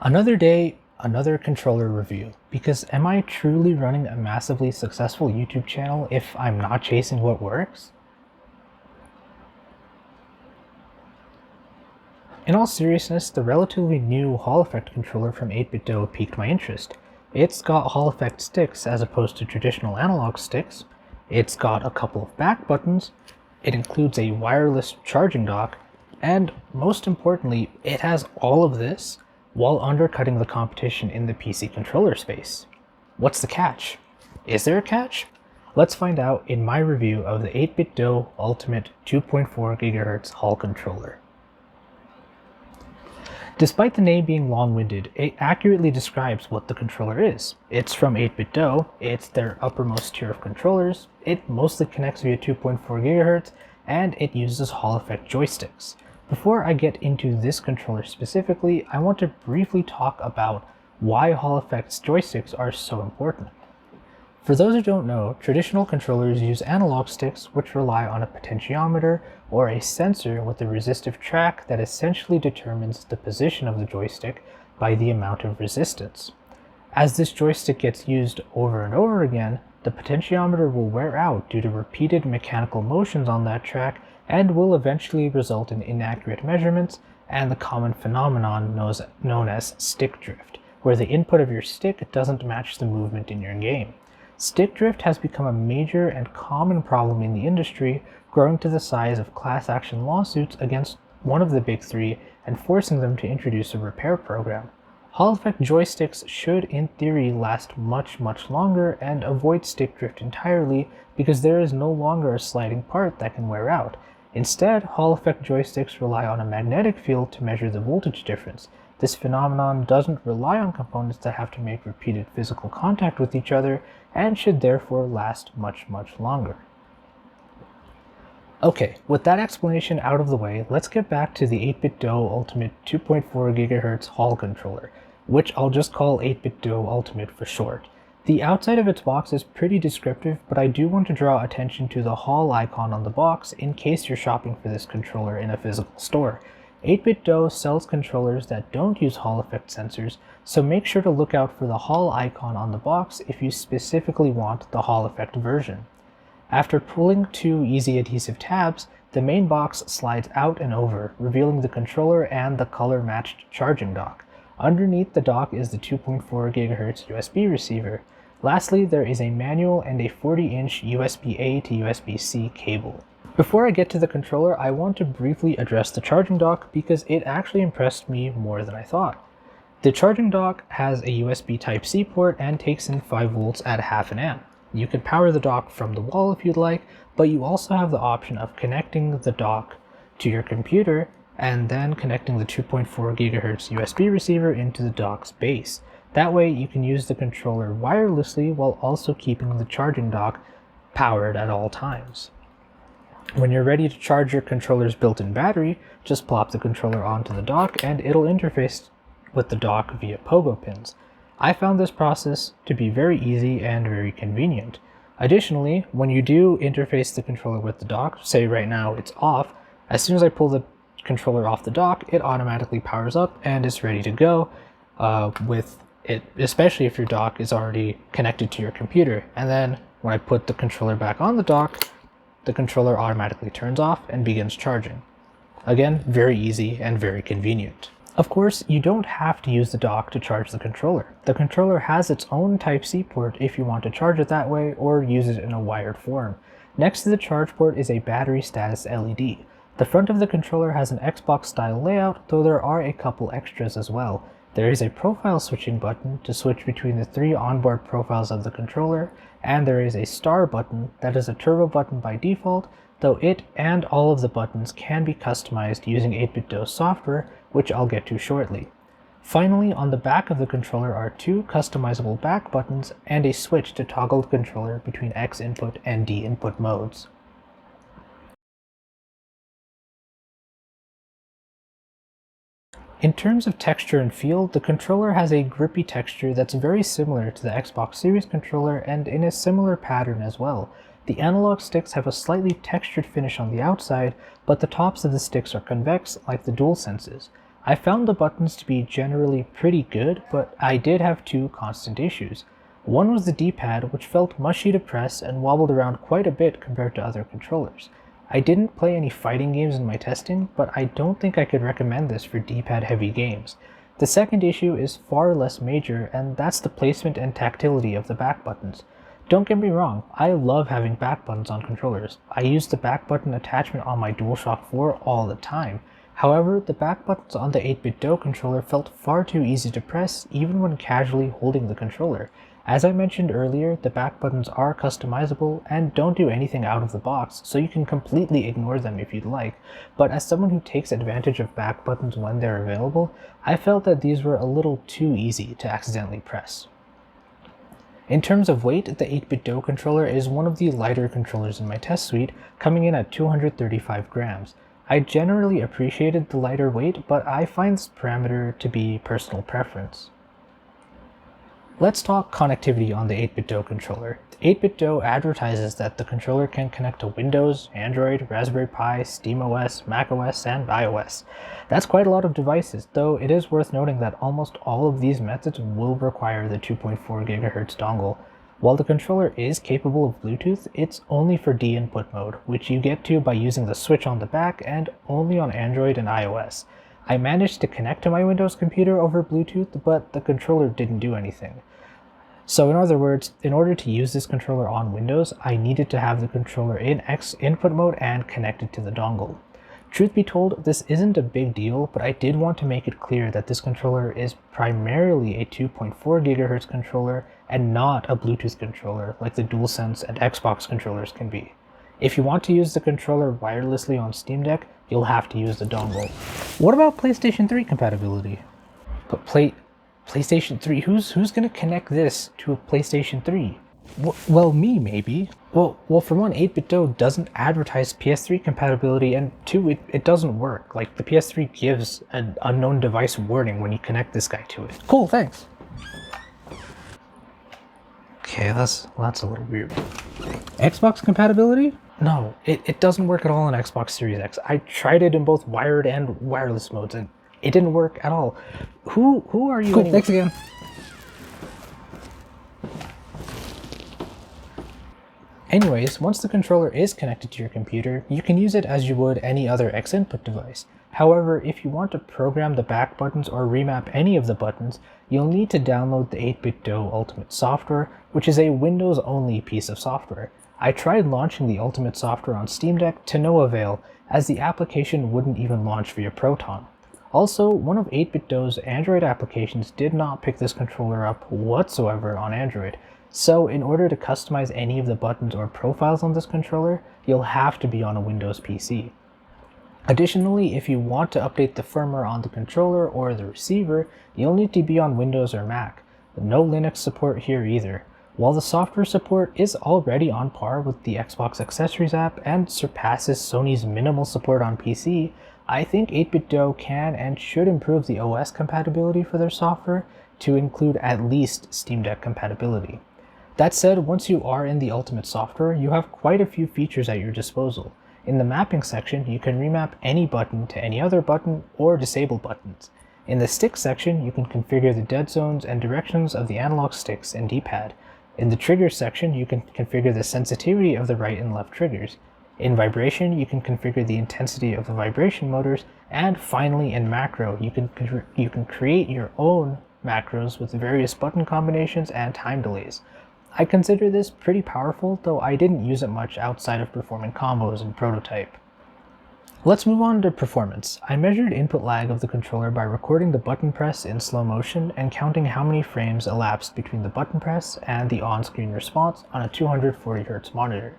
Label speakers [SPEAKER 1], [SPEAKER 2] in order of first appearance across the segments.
[SPEAKER 1] Another day, another controller review. Because am I truly running a massively successful YouTube channel if I'm not chasing what works? In all seriousness, the relatively new Hall effect controller from 8BitDo piqued my interest. It's got Hall effect sticks as opposed to traditional analog sticks. It's got a couple of back buttons. It includes a wireless charging dock. And most importantly, it has all of this while undercutting the competition in the PC controller space. What's the catch? Is there a catch? Let's find out in my review of the 8BitDo Ultimate 2.4 GHz Hall controller. Despite the name being long-winded, it accurately describes what the controller is. It's from 8BitDo, it's their uppermost tier of controllers, it mostly connects via 2.4 GHz, and it uses Hall effect joysticks. Before I get into this controller specifically, I want to briefly talk about why Hall effect's joysticks are so important. For those who don't know, traditional controllers use analog sticks which rely on a potentiometer or a sensor with a resistive track that essentially determines the position of the joystick by the amount of resistance. As this joystick gets used over and over again, the potentiometer will wear out due to repeated mechanical motions on that track and will eventually result in inaccurate measurements and the common phenomenon known as stick drift, where the input of your stick doesn't match the movement in your game. Stick drift has become a major and common problem in the industry, growing to the size of class action lawsuits against one of the big three and forcing them to introduce a repair program. Hall effect joysticks should in theory last much longer and avoid stick drift entirely because there is no longer a sliding part that can wear out. Instead, Hall effect joysticks rely on a magnetic field to measure the voltage difference. This phenomenon doesn't rely on components that have to make repeated physical contact with each other and should therefore last much longer. Okay, with that explanation out of the way, let's get back to the 8BitDo Ultimate 2.4 GHz Hall controller, which I'll just call 8BitDo Ultimate for short. The outside of its box is pretty descriptive, but I do want to draw attention to the Hall icon on the box in case you're shopping for this controller in a physical store. 8BitDo sells controllers that don't use Hall effect sensors, so make sure to look out for the Hall icon on the box if you specifically want the Hall effect version. After pulling two easy adhesive tabs, the main box slides out and over, revealing the controller and the color-matched charging dock. Underneath the dock is the 2.4 GHz USB receiver. Lastly, there is a manual and a 40-inch USB-A to USB-C cable. Before I get to the controller, I want to briefly address the charging dock because it actually impressed me more than I thought. The charging dock has a USB Type-C port and takes in 5 volts at half an amp. You can power the dock from the wall if you'd like, but you also have the option of connecting the dock to your computer and then connecting the 2.4 GHz USB receiver into the dock's base. That way you can use the controller wirelessly while also keeping the charging dock powered at all times. When you're ready to charge your controller's built-in battery, just plop the controller onto the dock and it'll interface with the dock via pogo pins. I found this process to be very easy and very convenient. Additionally, when you do interface the controller with the dock, say right now it's off, as soon as I pull the controller off the dock, it automatically powers up and is ready to go with it, especially if your dock is already connected to your computer. And then when I put the controller back on the dock, the controller automatically turns off and begins charging. Again, very easy and very convenient. Of course, you don't have to use the dock to charge the controller. The controller has its own Type-C port if you want to charge it that way or use it in a wired form. Next to the charge port is a battery status LED. The front of the controller has an Xbox style layout, though there are a couple extras as well. There is a profile switching button to switch between the 3 onboard profiles of the controller, and there is a star button that is a turbo button by default, though it and all of the buttons can be customized using 8BitDo software, which I'll get to shortly. Finally, on the back of the controller are 2 customizable back buttons and a switch to toggle the controller between X input and D input modes. In terms of texture and feel, the controller has a grippy texture that's very similar to the Xbox Series controller and in a similar pattern as well. The analog sticks have a slightly textured finish on the outside, but the tops of the sticks are convex like the DualSense's. I found the buttons to be generally pretty good, but I did have two constant issues. One was the D-pad, which felt mushy to press and wobbled around quite a bit compared to other controllers. I didn't play any fighting games in my testing, but I don't think I could recommend this for D-pad heavy games. The second issue is far less major, and that's the placement and tactility of the back buttons. Don't get me wrong, I love having back buttons on controllers. I use the back button attachment on my DualShock 4 all the time. However, the back buttons on the 8BitDo controller felt far too easy to press even when casually holding the controller. As I mentioned earlier, the back buttons are customizable and don't do anything out of the box, so you can completely ignore them if you'd like, but as someone who takes advantage of back buttons when they're available, I felt that these were a little too easy to accidentally press. In terms of weight, the 8BitDo controller is one of the lighter controllers in my test suite, coming in at 235 grams. I generally appreciated the lighter weight, but I find this parameter to be personal preference. Let's talk connectivity on the 8BitDo controller. 8BitDo advertises that the controller can connect to Windows, Android, Raspberry Pi, SteamOS, macOS, and iOS. That's quite a lot of devices, though it is worth noting that almost all of these methods will require the 2.4 GHz dongle. While the controller is capable of Bluetooth, it's only for D-input mode, which you get to by using the switch on the back and only on Android and iOS. I managed to connect to my Windows computer over Bluetooth, but the controller didn't do anything. So in other words, in order to use this controller on Windows, I needed to have the controller in X input mode and connected to the dongle. Truth be told, this isn't a big deal, but I did want to make it clear that this controller is primarily a 2.4 GHz controller and not a Bluetooth controller like the DualSense and Xbox controllers can be. If you want to use the controller wirelessly on Steam Deck, you'll have to use the dongle. What about PlayStation 3 compatibility? But PlayStation 3, who's gonna connect this to a PlayStation 3? Well, me maybe. Well, for one, 8BitDo doesn't advertise PS3 compatibility, and two, it doesn't work. Like, the PS3 gives an unknown device warning when you connect this guy to it. Cool, thanks. Okay, that's a little weird. Xbox compatibility? No, it doesn't work at all on Xbox Series X. I tried it in both wired and wireless modes, and it didn't work at all. Who are you? Cool, anyway? Thanks again. Anyways, once the controller is connected to your computer, you can use it as you would any other X-input device. However, if you want to program the back buttons or remap any of the buttons, you'll need to download the 8BitDo Ultimate software, which is a Windows-only piece of software. I tried launching the Ultimate software on Steam Deck to no avail, as the application wouldn't even launch via Proton. Also, one of 8BitDo's Android applications did not pick this controller up whatsoever on Android, so in order to customize any of the buttons or profiles on this controller, you'll have to be on a Windows PC. Additionally, if you want to update the firmware on the controller or the receiver, you'll need to be on Windows or Mac. No Linux support here either. While the software support is already on par with the Xbox Accessories app and surpasses Sony's minimal support on PC, I think 8BitDo can and should improve the OS compatibility for their software to include at least Steam Deck compatibility. That said, once you are in the Ultimate software, you have quite a few features at your disposal. In the mapping section, you can remap any button to any other button or disable buttons. In the stick section, you can configure the dead zones and directions of the analog sticks and D-pad. In the trigger section, you can configure the sensitivity of the right and left triggers. In vibration, you can configure the intensity of the vibration motors, and finally in macro, you can create your own macros with various button combinations and time delays. I consider this pretty powerful, though I didn't use it much outside of performing combos in Prototype. Let's move on to performance. I measured input lag of the controller by recording the button press in slow motion and counting how many frames elapsed between the button press and the on-screen response on a 240Hz monitor.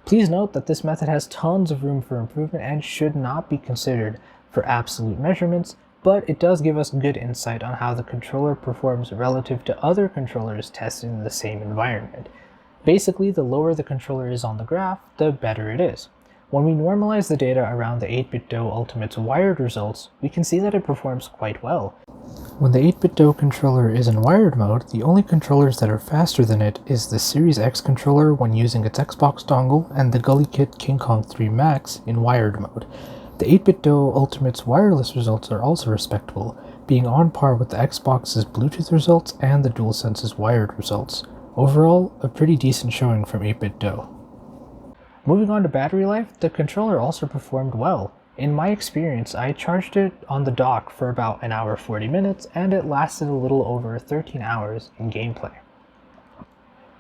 [SPEAKER 1] Please note that this method has tons of room for improvement and should not be considered for absolute measurements, but it does give us good insight on how the controller performs relative to other controllers tested in the same environment. Basically, the lower the controller is on the graph, the better it is. When we normalize the data around the 8BitDo Ultimate's wired results, we can see that it performs quite well. When the 8BitDo controller is in wired mode, the only controllers that are faster than it is the Series X controller when using its Xbox dongle and the GullyKit King Kong 3 Max in wired mode. The 8BitDo Ultimate's wireless results are also respectable, being on par with the Xbox's Bluetooth results and the DualSense's wired results. Overall, a pretty decent showing from 8BitDo. Moving on to battery life, the controller also performed well. In my experience, I charged it on the dock for about an hour 40 minutes, and it lasted a little over 13 hours in gameplay.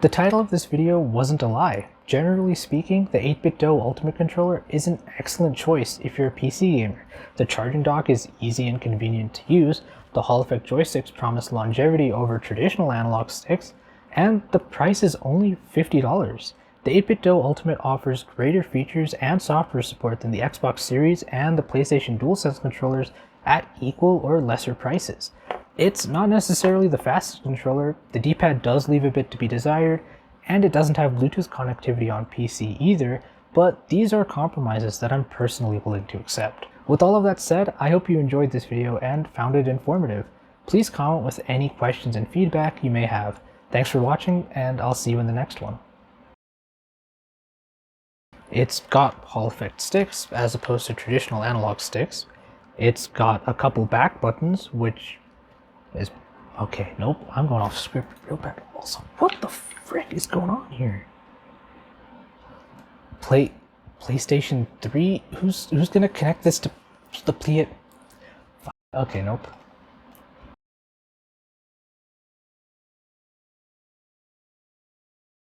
[SPEAKER 1] The title of this video wasn't a lie. Generally speaking, the 8BitDo Ultimate Controller is an excellent choice if you're a PC gamer. The charging dock is easy and convenient to use, the Hall Effect joysticks promise longevity over traditional analog sticks, and the price is only $50. The 8BitDo Ultimate offers greater features and software support than the Xbox Series and the PlayStation DualSense controllers at equal or lesser prices. It's not necessarily the fastest controller, the D-pad does leave a bit to be desired, and it doesn't have Bluetooth connectivity on PC either, but these are compromises that I'm personally willing to accept. With all of that said, I hope you enjoyed this video and found it informative. Please comment with any questions and feedback you may have. Thanks for watching, and I'll see you in the next one. It's got Hall Effect sticks as opposed to traditional analog sticks. It's got a couple back buttons, which is okay. Nope, I'm going off script real bad. Also, what the frick is going on here? PlayStation 3? Who's gonna connect this to the play it? Okay, nope.